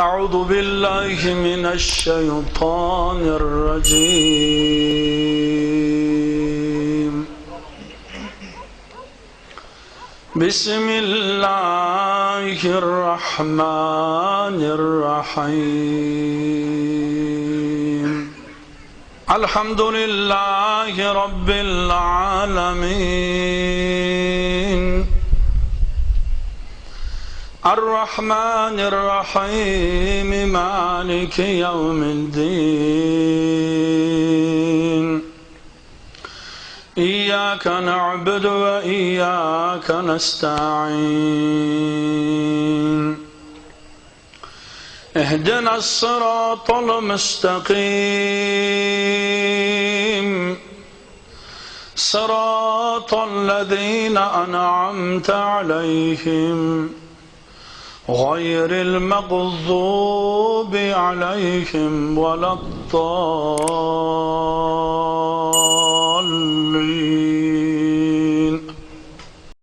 أعوذ بالله من الشيطان الرجيم. بسم الله الرحمن الرحيم. الحمد لله رب العالمين، الرحمن الرحيم، مالك يوم الدين. إياك نعبد وإياك نستعين. اهدنا الصراط المستقيم، صراط الذين أنعمت عليهم غير المغضوب عليهم ولا الضالين.